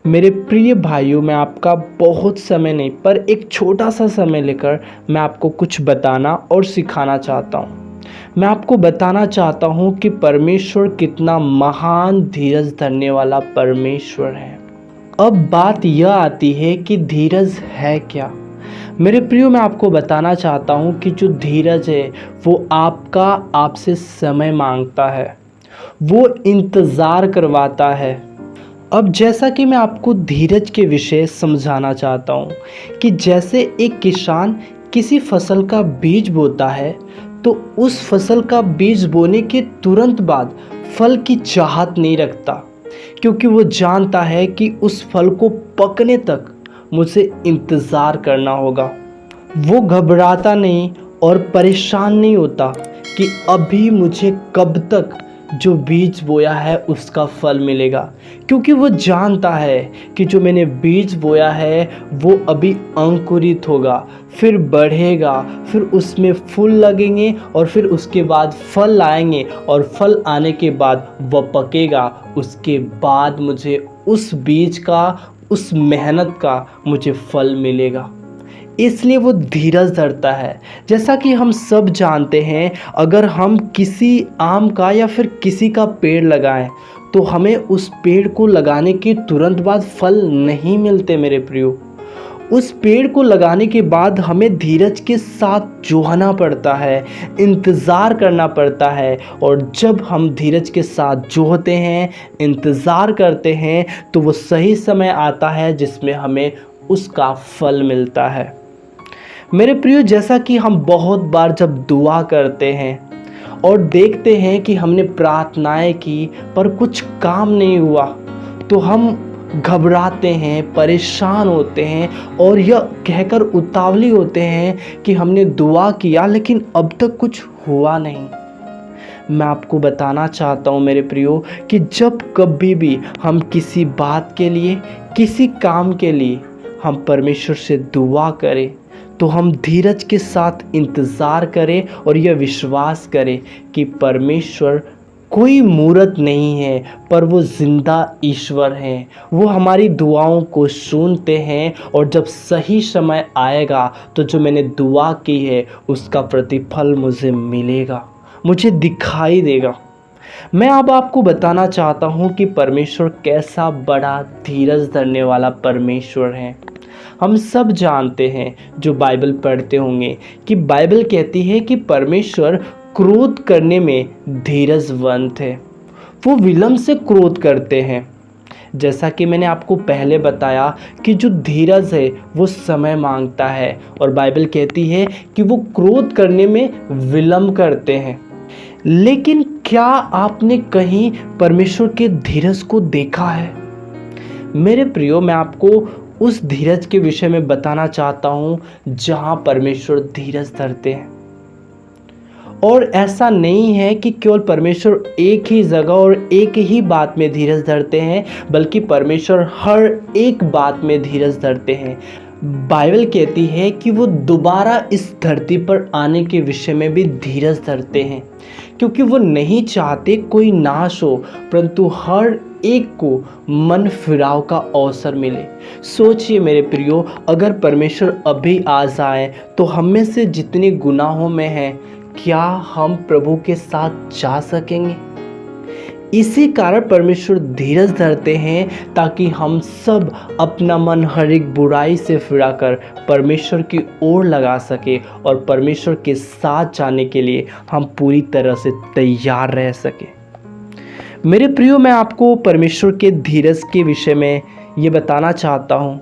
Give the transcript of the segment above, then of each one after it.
मेरे प्रिय भाइयों, मैं आपका बहुत समय नहीं पर एक छोटा सा समय लेकर मैं आपको कुछ बताना और सिखाना चाहता हूँ। मैं आपको बताना चाहता हूँ कि परमेश्वर कितना महान धीरज धरने वाला परमेश्वर है। अब बात यह आती है कि धीरज है क्या। मेरे प्रियो, मैं आपको बताना चाहता हूँ कि जो धीरज है वो आपसे समय मांगता है, वो इंतज़ार करवाता है। अब जैसा कि मैं आपको धीरज के विषय समझाना चाहता हूँ कि जैसे एक किसान किसी फसल का बीज बोता है तो उस फसल का बीज बोने के तुरंत बाद फल की चाहत नहीं रखता, क्योंकि वो जानता है कि उस फल को पकने तक मुझे इंतज़ार करना होगा। वो घबराता नहीं और परेशान नहीं होता कि अभी मुझे कब तक जो बीज बोया है उसका फल मिलेगा, क्योंकि वो जानता है कि जो मैंने बीज बोया है वो अभी अंकुरित होगा, फिर बढ़ेगा, फिर उसमें फूल लगेंगे और फिर उसके बाद फल आएंगे और फल आने के बाद वह पकेगा। उसके बाद मुझे उस बीज का, उस मेहनत का मुझे फल मिलेगा। इसलिए वो धीरज धरता है। जैसा कि हम सब जानते हैं, अगर हम किसी आम का या फिर किसी का पेड़ लगाएं तो हमें उस पेड़ को लगाने के तुरंत बाद फल नहीं मिलते मेरे प्रियो। उस पेड़ को लगाने के बाद हमें धीरज के साथ जोहना पड़ता है, इंतज़ार करना पड़ता है। और जब हम धीरज के साथ जोहते हैं, इंतज़ार करते हैं, तो वो सही समय आता है जिसमें हमें उसका फल मिलता है। मेरे प्रियो, जैसा कि हम बहुत बार जब दुआ करते हैं और देखते हैं कि हमने प्रार्थनाएं की पर कुछ काम नहीं हुआ, तो हम घबराते हैं, परेशान होते हैं और यह कहकर उतावली होते हैं कि हमने दुआ किया लेकिन अब तक कुछ हुआ नहीं। मैं आपको बताना चाहता हूँ मेरे प्रियो कि जब कभी भी हम किसी बात के लिए, किसी काम के लिए हम परमेश्वर से दुआ करें तो हम धीरज के साथ इंतज़ार करें और यह विश्वास करें कि परमेश्वर कोई मूर्त नहीं है, पर वो ज़िंदा ईश्वर हैं। वो हमारी दुआओं को सुनते हैं और जब सही समय आएगा तो जो मैंने दुआ की है उसका प्रतिफल मुझे मिलेगा, मुझे दिखाई देगा। मैं अब आपको बताना चाहता हूँ कि परमेश्वर कैसा बड़ा धीरज धरने वाला परमेश्वर है। हम सब जानते हैं, जो बाइबल पढ़ते होंगे, कि बाइबल कहती है कि परमेश्वर क्रोध करने में धीरजवंत है। वो विलंब से क्रोध करते हैं। जैसा कि मैंने आपको पहले बताया कि जो धीरज है वो समय मांगता है और बाइबल कहती है कि वो क्रोध करने में विलंब करते हैं। लेकिन क्या आपने कहीं परमेश्वर के धीरज को देखा है? मेरे प्रियो, मैं आपको उस धीरज के विषय में बताना चाहता हूँ जहाँ परमेश्वर धीरज धरते हैं। और ऐसा नहीं है कि केवल परमेश्वर एक ही जगह और एक ही बात में धीरज धरते हैं, बल्कि परमेश्वर हर एक बात में धीरज धरते हैं। बाइबल कहती है कि वो दोबारा इस धरती पर आने के विषय में भी धीरज धरते हैं, क्योंकि वो नहीं चाहते कोई नाश हो, परंतु हर एक को मन फिराव का अवसर मिले। सोचिए मेरे प्रियो, अगर परमेश्वर अभी आ जाए तो हम में से जितने गुनाहों में हैं, क्या हम प्रभु के साथ जा सकेंगे? इसी कारण परमेश्वर धीरज धरते हैं ताकि हम सब अपना मन हर एक बुराई से फिराकर परमेश्वर की ओर लगा सके और परमेश्वर के साथ जाने के लिए हम पूरी तरह से तैयार रह सके। मेरे प्रियो, मैं आपको परमेश्वर के धीरज के विषय में ये बताना चाहता हूँ,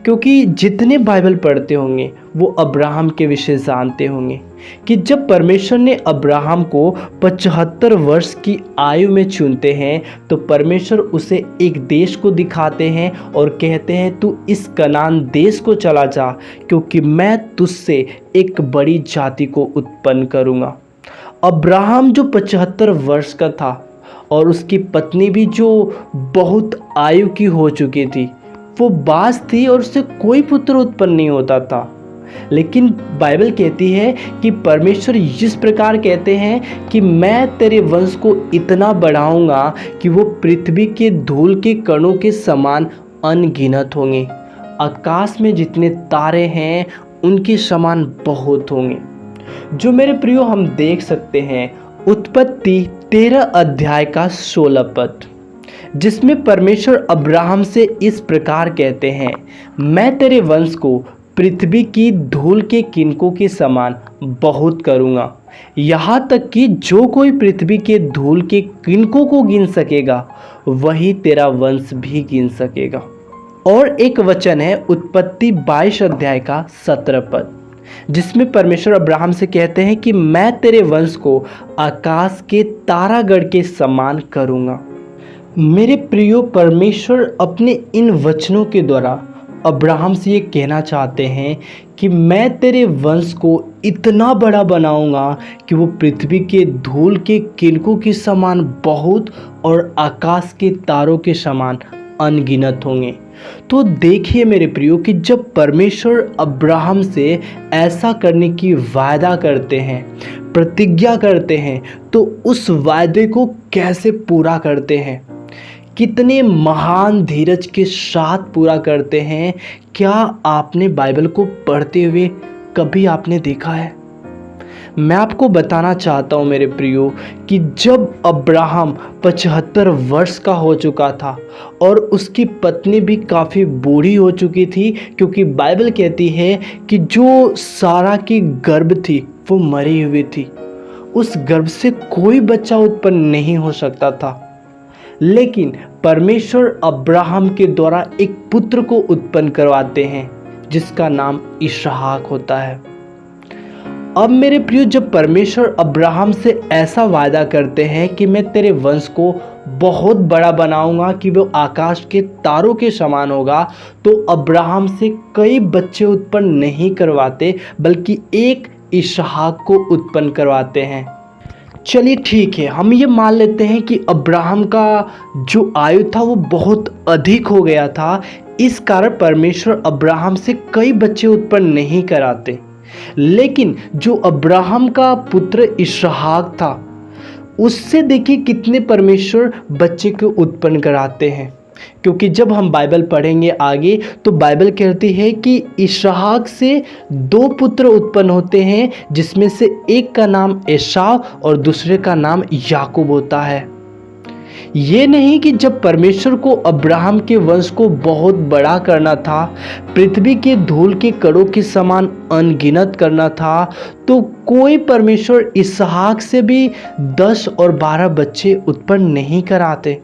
क्योंकि जितने बाइबल पढ़ते होंगे वो अब्राहम के विषय जानते होंगे कि जब परमेश्वर ने अब्राहम को 75 वर्ष की आयु में चुनते हैं तो परमेश्वर उसे एक देश को दिखाते हैं और कहते हैं, तू इस कनान देश को चला जा, क्योंकि मैं तुझसे एक बड़ी जाति को उत्पन्न करूँगा। अब्राहम जो 75 वर्ष का था और उसकी पत्नी भी जो बहुत आयु की हो चुकी थी, वो बाज थी और उससे कोई पुत्र उत्पन्न नहीं होता था। लेकिन बाइबल कहती है कि परमेश्वर इस प्रकार कहते हैं कि मैं तेरे वंश को इतना बढ़ाऊंगा कि वो पृथ्वी के धूल के कणों के समान अनगिनत होंगे। आकाश में जितने तारे हैं उनके समान बहुत होंगे। जो मेरे प्रियो हम देख सकते हैं उत्पत्ति 13 अध्याय का 16 पद, जिसमें परमेश्वर अब्राहम से इस प्रकार कहते हैं, मैं तेरे वंश को पृथ्वी की धूल के किनकों के समान बहुत करूँगा। यहाँ तक कि जो कोई पृथ्वी के धूल के किनकों को गिन सकेगा वही तेरा वंश भी गिन सकेगा। और एक वचन है उत्पत्ति 22 अध्याय का 17 पद, जिसमें परमेश्वर अब्राहम से कहते हैं कि मैं तेरे वंश को आकाश के तारागण के समान करूँगा। मेरे प्रियो, परमेश्वर अपने इन वचनों के द्वारा अब्राहम से ये कहना चाहते हैं कि मैं तेरे वंश को इतना बड़ा बनाऊंगा कि वो पृथ्वी के धूल के किनकों के समान बहुत और आकाश के तारों के समान अनगिनत होंगे। तो देखिए मेरे प्रियो कि जब परमेश्वर अब्राहम से ऐसा करने की वायदा करते हैं, प्रतिज्ञा करते हैं, तो उस वायदे को कैसे पूरा करते हैं, कितने महान धीरज के साथ पूरा करते हैं। क्या आपने बाइबल को पढ़ते हुए कभी आपने देखा है? मैं आपको बताना चाहता हूँ मेरे प्रियो कि जब अब्राहम 75 वर्ष का हो चुका था और उसकी पत्नी भी काफ़ी बूढ़ी हो चुकी थी, क्योंकि बाइबल कहती है कि जो सारा की गर्भ थी वो मरी हुई थी, उस गर्भ से कोई बच्चा उत्पन्न नहीं हो सकता था। लेकिन परमेश्वर अब्राहम के द्वारा एक पुत्र को उत्पन्न करवाते हैं जिसका नाम इसहाक होता है। अब मेरे प्रियो, जब परमेश्वर अब्राहम से ऐसा वादा करते हैं कि मैं तेरे वंश को बहुत बड़ा बनाऊंगा कि वो आकाश के तारों के समान होगा, तो अब्राहम से कई बच्चे उत्पन्न नहीं करवाते बल्कि एक इसहाक को उत्पन्न करवाते हैं। चलिए ठीक है, हम ये मान लेते हैं कि अब्राहम का जो आयु था वो बहुत अधिक हो गया था, इस कारण परमेश्वर अब्राहम से कई बच्चे उत्पन्न नहीं कराते। लेकिन जो अब्राहम का पुत्र इसहाक था, उससे देखिए कितने परमेश्वर बच्चे को उत्पन्न कराते हैं। क्योंकि जब हम बाइबल पढ़ेंगे आगे तो बाइबल कहती है कि इसहाक से 2 पुत्र उत्पन्न होते हैं, जिसमें से एक का नाम एसाव और दूसरे का नाम याकूब होता है। ये नहीं कि जब परमेश्वर को अब्राहम के वंश को बहुत बड़ा करना था, पृथ्वी के धूल के कणों के समान अनगिनत करना था, तो कोई परमेश्वर इसहाक से भी 10 और 12 बच्चे उत्पन्न नहीं कराते।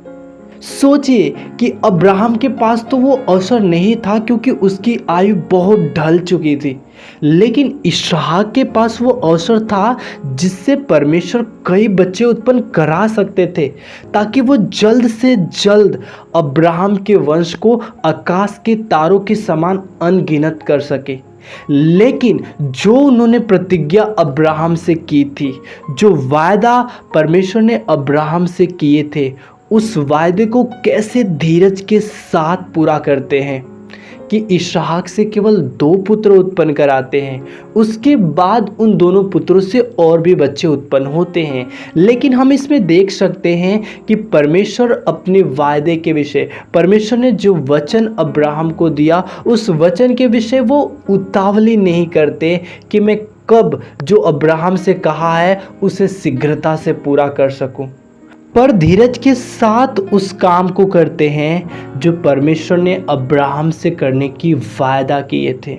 सोचिए कि अब्राहम के पास तो वो अवसर नहीं था क्योंकि उसकी आयु बहुत ढल चुकी थी, लेकिन इसहाक के पास वो अवसर था जिससे परमेश्वर कई बच्चे उत्पन्न करा सकते थे, ताकि वो जल्द से जल्द अब्राहम के वंश को आकाश के तारों के समान अनगिनत कर सके। लेकिन जो उन्होंने प्रतिज्ञा अब्राहम से की थी, जो वायदा परमेश्वर ने अब्राहम से किए थे, उस वायदे को कैसे धीरज के साथ पूरा करते हैं कि इसहाक से केवल 2 पुत्र उत्पन्न कराते हैं। उसके बाद उन दोनों पुत्रों से और भी बच्चे उत्पन्न होते हैं। लेकिन हम इसमें देख सकते हैं कि परमेश्वर अपने वायदे के विषय, परमेश्वर ने जो वचन अब्राहम को दिया, उस वचन के विषय वो उतावली नहीं करते कि मैं कब जो अब्राहम से कहा है उसे शीघ्रता से पूरा कर सकूं, पर धीरज के साथ उस काम को करते हैं जो परमेश्वर ने अब्राहम से करने की वायदा किए थे।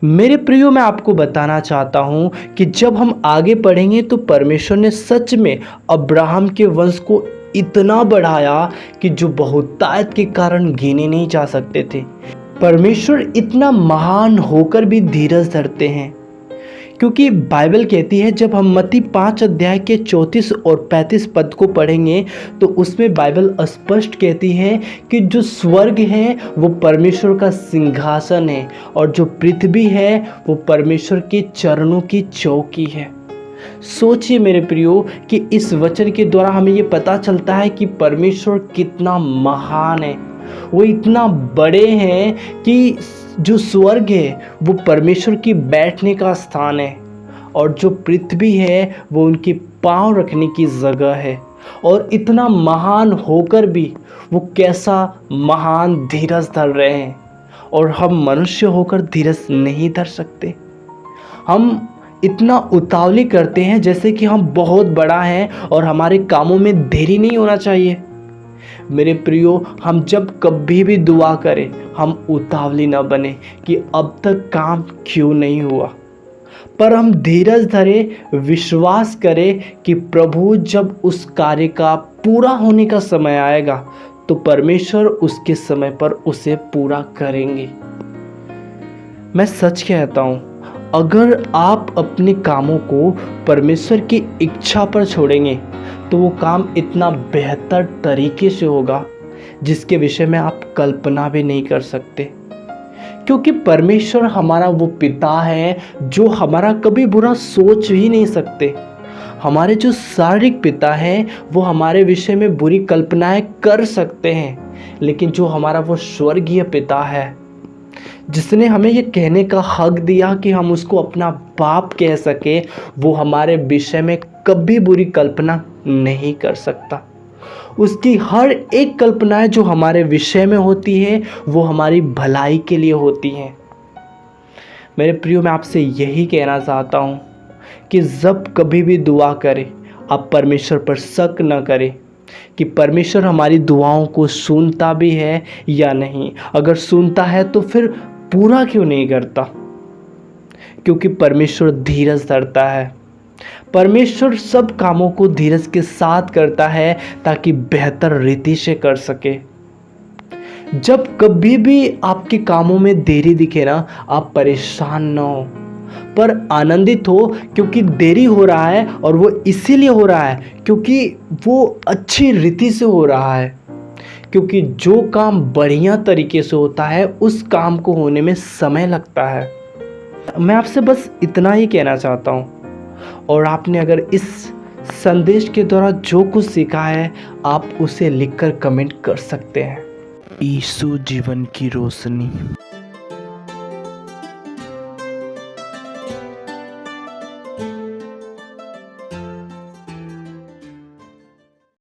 मेरे प्रियो, मैं आपको बताना चाहता हूं कि जब हम आगे पढ़ेंगे तो परमेश्वर ने सच में अब्राहम के वंश को इतना बढ़ाया कि जो बहुतायत के कारण गिने नहीं जा सकते थे। परमेश्वर इतना महान होकर भी धीरज धरते हैं, क्योंकि बाइबल कहती है, जब हम मत्ती 5 अध्याय के 34 और 35 पद को पढ़ेंगे तो उसमें बाइबल स्पष्ट कहती है कि जो स्वर्ग है वो परमेश्वर का सिंहासन है और जो पृथ्वी है वो परमेश्वर के चरणों की चौकी है। सोचिए मेरे प्रियो कि इस वचन के द्वारा हमें ये पता चलता है कि परमेश्वर कितना महान है। वो इतना बड़े हैं कि जो स्वर्ग है वो परमेश्वर की बैठने का स्थान है और जो पृथ्वी है वो उनके पांव रखने की जगह है। और इतना महान होकर भी वो कैसा महान धीरज धर रहे हैं, और हम मनुष्य होकर धीरज नहीं धर सकते। हम इतना उतावली करते हैं जैसे कि हम बहुत बड़ा हैं और हमारे कामों में देरी नहीं होना चाहिए। मेरे प्रियो, हम जब कभी भी दुआ करें, हम उतावली न बने कि अब तक काम क्यों नहीं हुआ, पर हम धीरज धरे, विश्वास करें कि प्रभु जब उस कार्य का पूरा होने का समय आएगा तो परमेश्वर उसके समय पर उसे पूरा करेंगे। मैं सच कहता हूँ, अगर आप अपने कामों को परमेश्वर की इच्छा पर छोड़ेंगे तो वो काम इतना बेहतर तरीके से होगा जिसके विषय में आप कल्पना भी नहीं कर सकते। क्योंकि परमेश्वर हमारा वो पिता है जो हमारा कभी बुरा सोच ही नहीं सकते। हमारे जो शारीरिक पिता हैं वो हमारे विषय में बुरी कल्पनाएं कर सकते हैं, लेकिन जो हमारा वो स्वर्गीय पिता है जिसने हमें ये कहने का हक दिया कि हम उसको अपना बाप कह सके, वो हमारे विषय में कभी बुरी कल्पना नहीं कर सकता। उसकी हर एक कल्पनाएं जो हमारे विषय में होती है वो हमारी भलाई के लिए होती हैं। मेरे प्रियो, मैं आपसे यही कहना चाहता हूँ कि जब कभी भी दुआ करें, आप परमेश्वर पर शक न करें कि परमेश्वर हमारी दुआओं को सुनता भी है या नहीं। अगर सुनता है तो फिर पूरा क्यों नहीं करता? क्योंकि परमेश्वर धीरज धरता है। परमेश्वर सब कामों को धीरज के साथ करता है ताकि बेहतर रीति से कर सके। जब कभी भी आपके कामों में देरी दिखे ना, आप परेशान ना हो पर आनंदित हो, क्योंकि देरी हो रहा है और वो इसीलिए हो रहा है क्योंकि वो अच्छी रीति से हो रहा है। क्योंकि जो काम बढ़िया तरीके से होता है उस काम को होने में समय लगता है। मैं आपसे बस इतना ही कहना चाहता हूँ, और आपने अगर इस संदेश के द्वारा जो कुछ सीखा है आप उसे लिखकर कमेंट कर सकते हैं। यीशु जीवन की रोशनी।